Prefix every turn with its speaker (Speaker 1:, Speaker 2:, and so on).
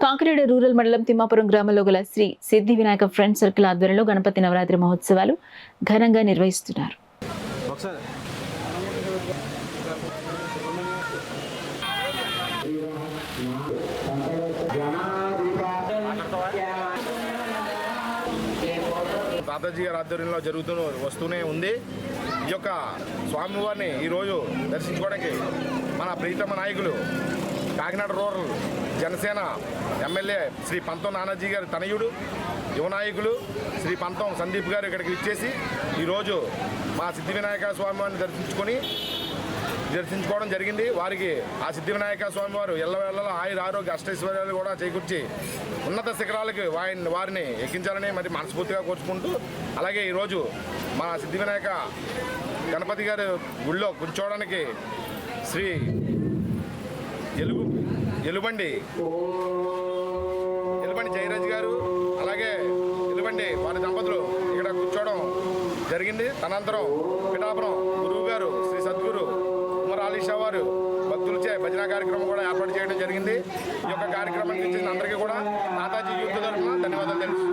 Speaker 1: Kakinada rural మండలం తిమ్మాపురం గ్రామంలో గల శ్రీ సిద్ధి వినాయక ఫ్రెండ్ సర్కిల్ ఆధ్వర్యంలో గణపతి నవరాత్రి మహోత్సవాలు ఘనంగా నిర్వహిస్తున్నారు.
Speaker 2: తాతాజీ గారి ఆధ్వర్యంలో వస్తూనే ఉంది. ఈ యొక్క స్వామివారిని ఈరోజు దర్శించుకోవడానికి మన ప్రీతమ నాయకులు కాకినాడ రూరల్ జనసేన ఎమ్మెల్యే శ్రీ పంతం నానాజీ గారి తనయుడు యువ నాయకులు శ్రీ పంతం సందీప్ గారు ఇక్కడికి ఇచ్చేసి ఈరోజు మా సిద్ధి వినాయక స్వామివారిని దర్శించుకోవడం జరిగింది. వారికి ఆ సిద్ధి వినాయక స్వామి వారు ఎల్లవేళలా ఆయుర ఆరోగ్య అష్టైశ్వర్యాలు కూడా చేకూర్చి ఉన్నత శిఖరాలకి వారిని ఎక్కించాలని మరి మనస్ఫూర్తిగా కోరుకుంటూ, అలాగే ఈరోజు మా సిద్ధి వినాయక గణపతి గారి గుళ్ళో కూర్చోవడానికి శ్రీ ఎలుబండి జయరాజ్ గారు అలాగే ఎలుబండి వారి దంపతులు ఇక్కడ కూర్చోవడం జరిగింది. తనంతరం పిఠాపురం గురువు గారు శ్రీ సద్గురు ఆలీషా వారు భక్తులచే భజన కార్యక్రమం కూడా ఏర్పాటు చేయడం జరిగింది. ఈ యొక్క కార్యక్రమానికి ఇచ్చిన అందరికీ కూడా తాతాజీ యూత్ తరఫున ధన్యవాదాలు తెలుసు.